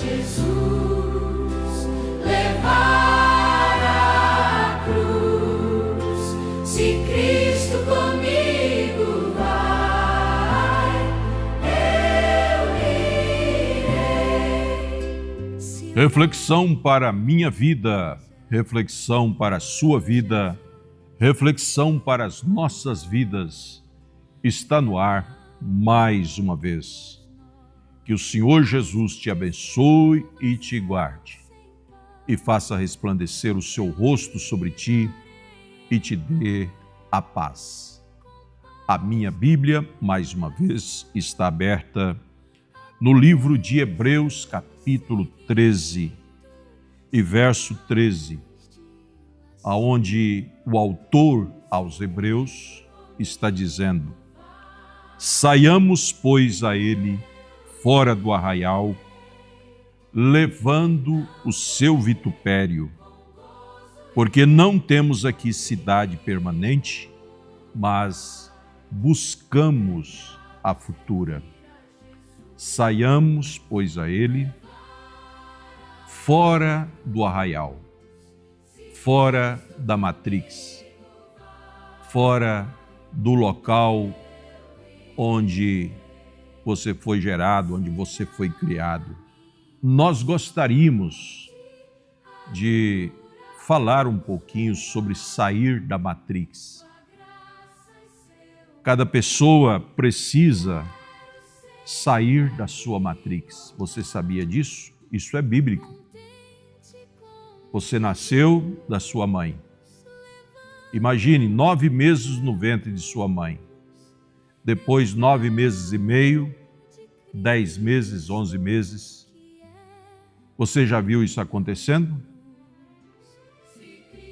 Jesus, levar a cruz. Se Cristo comigo vai, eu irei. Reflexão para a minha vida, reflexão para a sua vida, reflexão para as nossas vidas, está no ar mais uma vez. Que o Senhor Jesus te abençoe e te guarde, e faça resplandecer o seu rosto sobre ti e te dê a paz. A minha Bíblia, mais uma vez, está aberta no livro de Hebreus, capítulo 13 e verso 13, aonde o autor aos Hebreus está dizendo: saiamos, pois, a ele fora do arraial, levando o seu vitupério, porque não temos aqui cidade permanente, mas buscamos a futura. Saiamos, pois, a ele fora do arraial, fora da matrix, fora do local onde você foi gerado, onde você foi criado. Nós gostaríamos de falar um pouquinho sobre sair da matrix. Cada pessoa precisa sair da sua matrix. Você sabia disso? Isso é bíblico. Você nasceu da sua mãe. Imagine 9 meses no ventre de sua mãe. Depois 9 meses e meio, 10 meses, 11 meses. Você já viu isso acontecendo?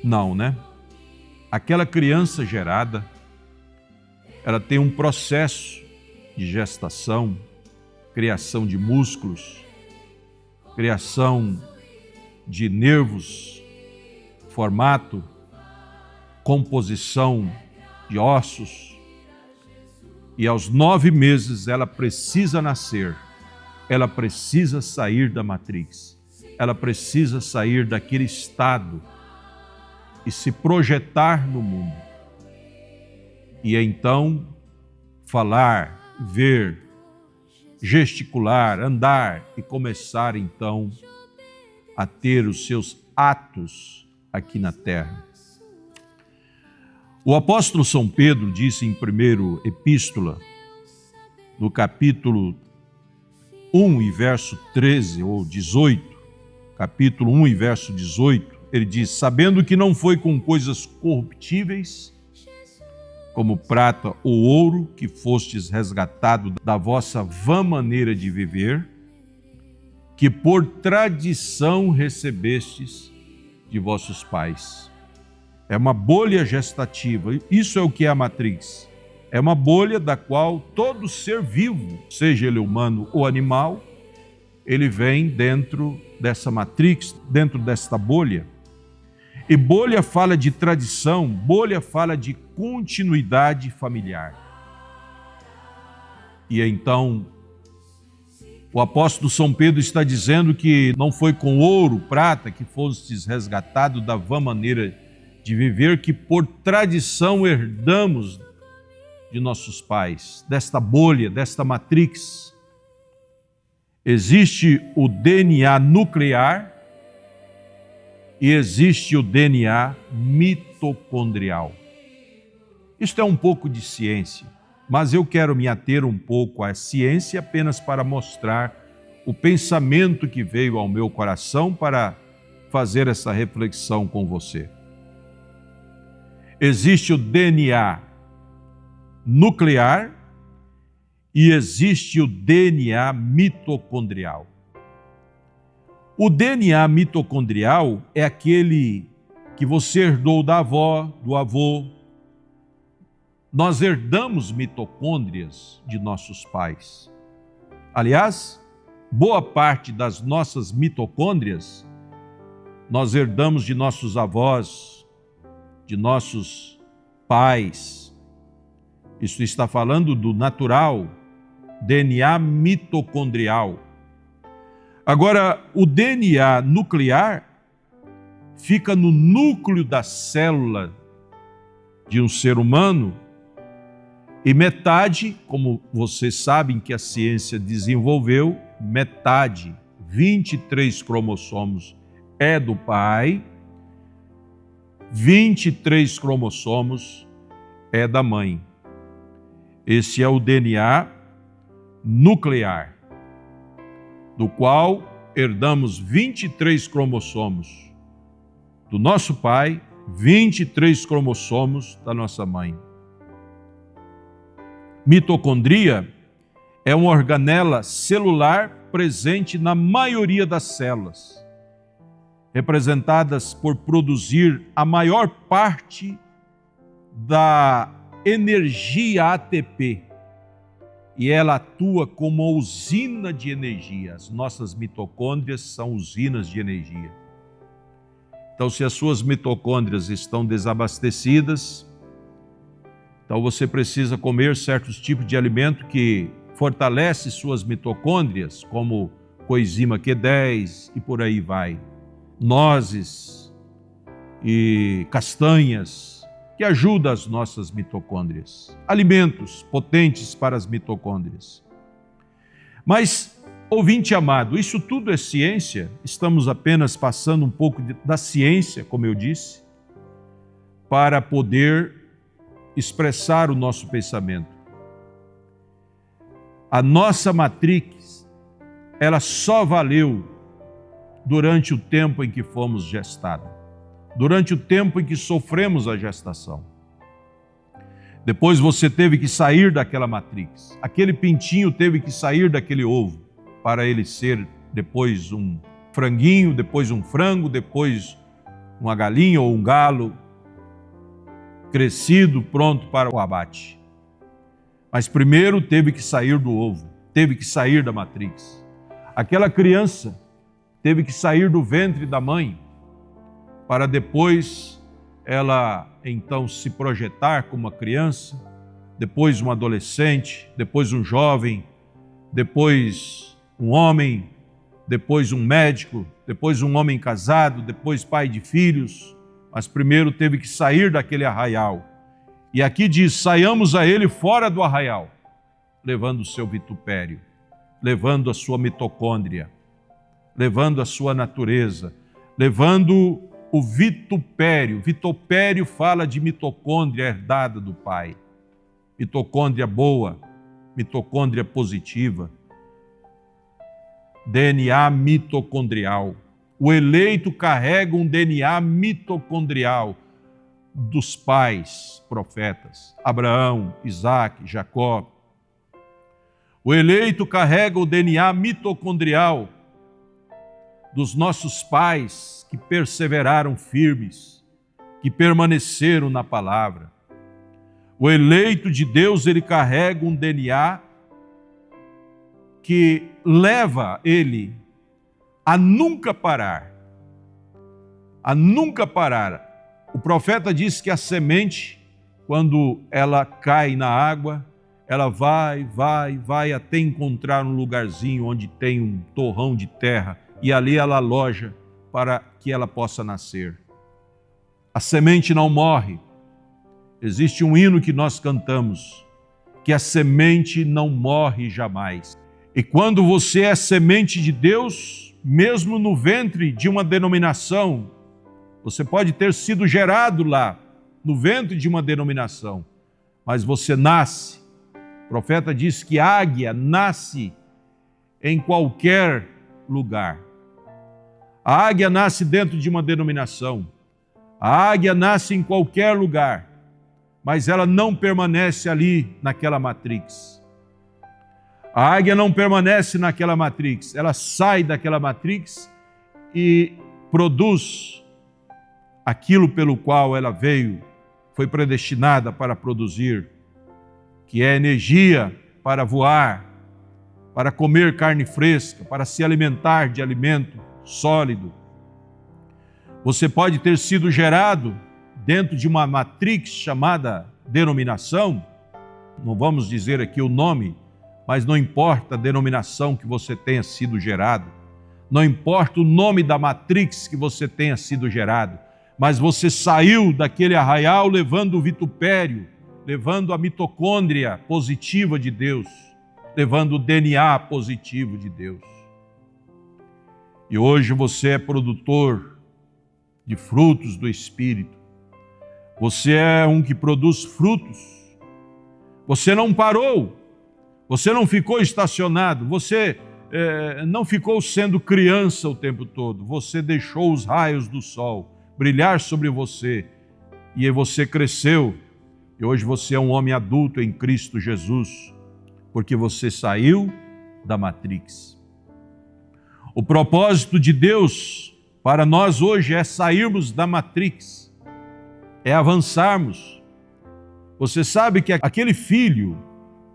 Não, né? Aquela criança gerada, ela tem um processo de gestação, criação de músculos, criação de nervos, formato, composição de ossos. E aos 9 meses ela precisa nascer, ela precisa sair da matrix, ela precisa sair daquele estado e se projetar no mundo. E então falar, ver, gesticular, andar e começar então a ter os seus atos aqui na terra. O apóstolo São Pedro disse em 1ª Epístola, no capítulo 1 e verso 13 ou 18, capítulo 1 e verso 18, ele diz: sabendo que não foi com coisas corruptíveis, como prata ou ouro, que fostes resgatado da vossa vã maneira de viver, que por tradição recebestes de vossos pais. É uma bolha gestativa. Isso é o que é a matrix. É uma bolha da qual todo ser vivo, seja ele humano ou animal, ele vem dentro dessa matrix, dentro desta bolha. E bolha fala de tradição, bolha fala de continuidade familiar. E então, o apóstolo São Pedro está dizendo que não foi com ouro, prata, que fostes resgatado da vã maneira de viver, que por tradição herdamos de nossos pais, desta bolha, desta matrix. Existe o DNA nuclear e existe o DNA mitocondrial. Isto é um pouco de ciência, mas eu quero me ater um pouco à ciência apenas para mostrar o pensamento que veio ao meu coração para fazer essa reflexão com você. Existe o DNA nuclear e existe o DNA mitocondrial. O DNA mitocondrial é aquele que você herdou da avó, do avô. Nós herdamos mitocôndrias de nossos pais. Aliás, boa parte das nossas mitocôndrias nós herdamos de nossos avós, de nossos pais. Isso está falando do natural, DNA mitocondrial. Agora, o DNA nuclear fica no núcleo da célula de um ser humano e metade, como vocês sabem que a ciência desenvolveu, metade, 23 cromossomos é do pai, 23 cromossomos é da mãe. Esse é o DNA nuclear, do qual herdamos 23 cromossomos do nosso pai, 23 cromossomos da nossa mãe. Mitocondria é uma organela celular presente na maioria das células, representadas por produzir a maior parte da energia ATP. E ela atua como uma usina de energia. As nossas mitocôndrias são usinas de energia. Então, se as suas mitocôndrias estão desabastecidas, então você precisa comer certos tipos de alimento que fortalece suas mitocôndrias, como coenzima Q10 e por aí vai. Nozes e castanhas, que ajudam as nossas mitocôndrias. Alimentos potentes para as mitocôndrias. Mas, ouvinte amado, isso tudo é ciência? Estamos apenas passando um pouco da ciência, como eu disse, para poder expressar o nosso pensamento. A nossa matrix, ela só valeu durante o tempo em que fomos gestados, durante o tempo em que sofremos a gestação. Depois você teve que sair daquela matrix, aquele pintinho teve que sair daquele ovo, para ele ser depois um franguinho, depois um frango, depois uma galinha ou um galo, crescido, pronto para o abate. Mas primeiro teve que sair do ovo, teve que sair da matrix. Aquela criança teve que sair do ventre da mãe, para depois ela então se projetar como uma criança, depois um adolescente, depois um jovem, depois um homem, depois um médico, depois um homem casado, depois pai de filhos, mas primeiro teve que sair daquele arraial. E aqui diz, saiamos a ele fora do arraial, levando o seu vitupério, levando a sua mitocôndria, levando a sua natureza, levando o vitupério. Vitupério fala de mitocôndria herdada do pai. Mitocôndria boa, mitocôndria positiva. DNA mitocondrial. O eleito carrega um DNA mitocondrial dos pais profetas, Abraão, Isaac, Jacó. O eleito carrega o DNA mitocondrial dos nossos pais que perseveraram firmes, que permaneceram na palavra. O eleito de Deus, ele carrega um DNA que leva ele a nunca parar. A nunca parar. O profeta diz que a semente, quando ela cai na água, ela vai até encontrar um lugarzinho onde tem um torrão de terra e ali ela aloja para que ela possa nascer. A semente não morre. Existe um hino que nós cantamos, que a semente não morre jamais. E quando você é semente de Deus, mesmo no ventre de uma denominação, você pode ter sido gerado lá, no ventre de uma denominação, mas você nasce. O profeta diz que a águia nasce em qualquer lugar. A águia nasce dentro de uma denominação. A águia nasce em qualquer lugar, mas ela não permanece ali naquela matrix. A águia não permanece naquela matrix, ela sai daquela matrix e produz aquilo pelo qual ela veio, foi predestinada para produzir, que é energia para voar, para comer carne fresca, para se alimentar de alimento sólido. Você pode ter sido gerado dentro de uma matrix chamada denominação, não vamos dizer aqui o nome, mas não importa a denominação que você tenha sido gerado, Não importa o nome da matrix que você tenha sido gerado, mas você saiu daquele arraial levando o vitupério, levando a mitocôndria positiva de Deus, levando o DNA positivo de Deus. E hoje você é produtor de frutos do Espírito. Você é um que produz frutos. Você não parou, você não ficou estacionado, você não ficou sendo criança o tempo todo. Você deixou os raios do sol brilhar sobre você e você cresceu. E hoje você é um homem adulto em Cristo Jesus, porque você saiu da matrix. O propósito de Deus para nós hoje é sairmos da matrix, é avançarmos. Você sabe que aquele filho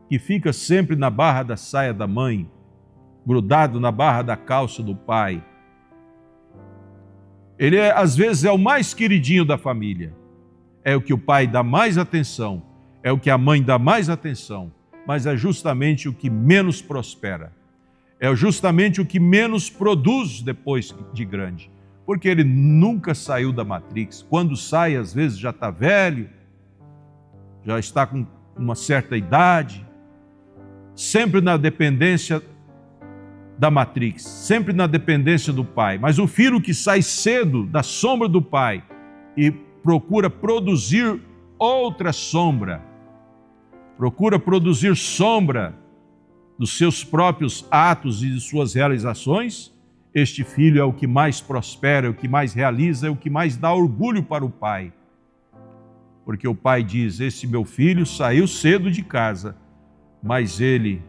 que fica sempre na barra da saia da mãe, grudado na barra da calça do pai, ele às vezes é o mais queridinho da família. É o que o pai dá mais atenção, é o que a mãe dá mais atenção, mas é justamente o que menos prospera. É justamente o que menos produz depois de grande, porque ele nunca saiu da matrix. Quando sai, às vezes já está velho, já está com uma certa idade, sempre na dependência da matrix, sempre na dependência do pai. Mas o filho que sai cedo da sombra do pai e procura produzir outra sombra, procura produzir sombra dos seus próprios atos e de suas realizações, este filho é o que mais prospera, é o que mais realiza, é o que mais dá orgulho para o pai. Porque o pai diz: esse meu filho saiu cedo de casa, mas ele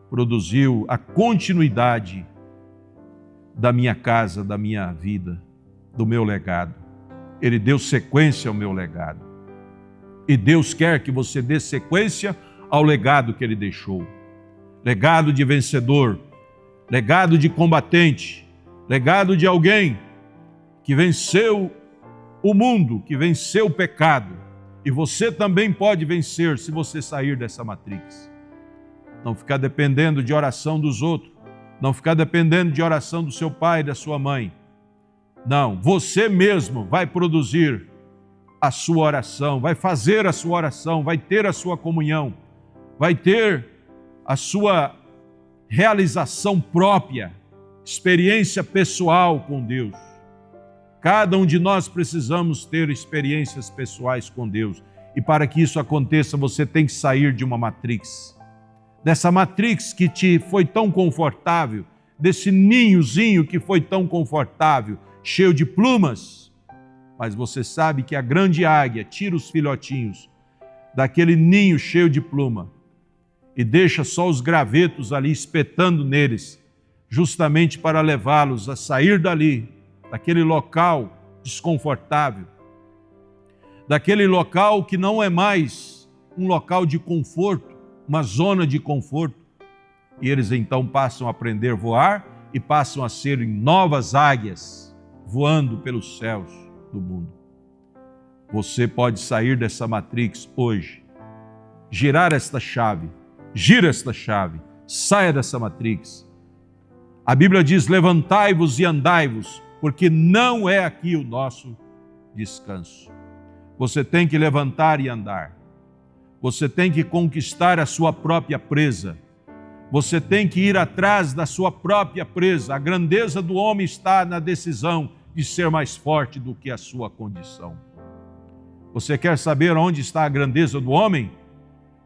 produziu a continuidade da minha casa, da minha vida, do meu legado. Ele deu sequência ao meu legado. E Deus quer que você dê sequência ao legado que Ele deixou. Legado de vencedor, legado de combatente, legado de alguém que venceu o mundo, que venceu o pecado. E você também pode vencer se você sair dessa matrix. Não ficar dependendo de oração dos outros, não ficar dependendo de oração do seu pai e da sua mãe. Não, você mesmo vai produzir a sua oração, vai fazer a sua oração, vai ter a sua comunhão, vai ter a sua realização própria, experiência pessoal com Deus. Cada um de nós precisamos ter experiências pessoais com Deus. E para que isso aconteça, você tem que sair de uma matrix. Dessa matrix que te foi tão confortável, desse ninhozinho que foi tão confortável, cheio de plumas. Mas você sabe que a grande águia tira os filhotinhos daquele ninho cheio de pluma e deixa só os gravetos ali espetando neles, justamente para levá-los a sair dali, daquele local desconfortável, daquele local que não é mais um local de conforto, uma zona de conforto. E eles então passam a aprender a voar e passam a serem novas águias, voando pelos céus do mundo. Você pode sair dessa matrix hoje, girar esta chave, gira esta chave, saia dessa matrix. A Bíblia diz: levantai-vos e andai-vos, porque não é aqui o nosso descanso. Você tem que levantar e andar. Você tem que conquistar a sua própria presa. Você tem que ir atrás da sua própria presa. A grandeza do homem está na decisão de ser mais forte do que a sua condição. Você quer saber onde está a grandeza do homem?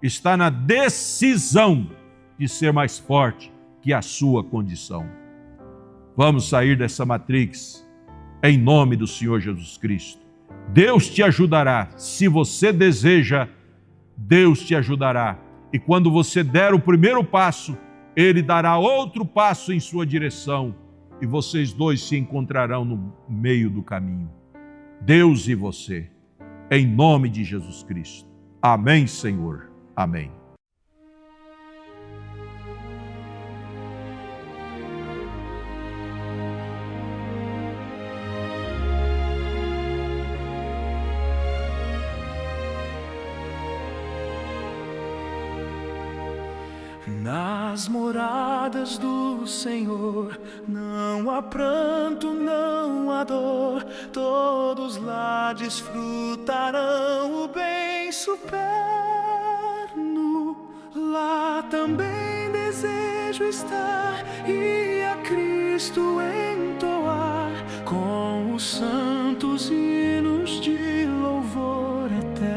Está na decisão de ser mais forte que a sua condição. Vamos sair dessa matrix em nome do Senhor Jesus Cristo. Deus te ajudará. Se você deseja, Deus te ajudará. E quando você der o primeiro passo, Ele dará outro passo em sua direção. E vocês dois se encontrarão no meio do caminho. Deus e você. Em nome de Jesus Cristo. Amém, Senhor. Amém. Na Nas moradas do Senhor não há pranto, não há dor. Todos lá desfrutarão o bem superno. Lá também desejo estar e a Cristo entoar com os santos hinos de louvor eterno.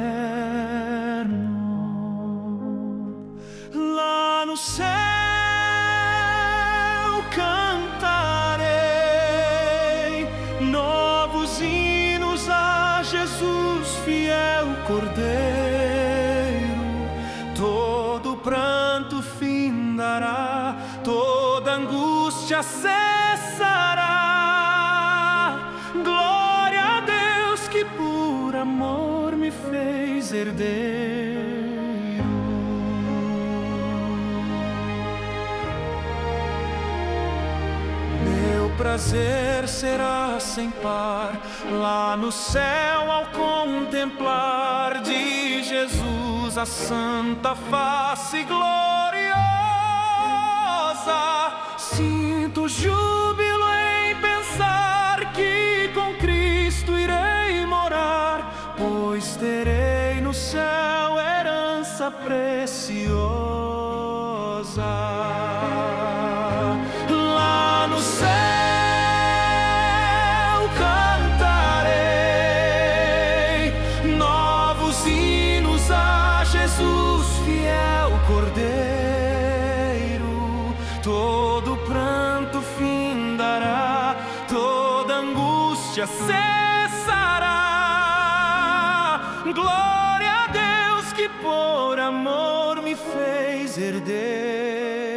Lá no céu cantarei novos hinos a Jesus, fiel Cordeiro. Todo pranto findará, toda angústia cessará. Glória a Deus que por amor me fez herdeiro. Meu prazer será sem par lá no céu ao contemplar de Jesus a santa face gloriosa. Sinto júbilo em pensar que com Cristo irei morar, pois terei no céu herança preciosa. Lá no céu cantarei novos hinos a Jesus, fiel Cordeiro. Todo pranto findará, toda angústia cessará. Glória a Deus que por amor me fez herdeiro.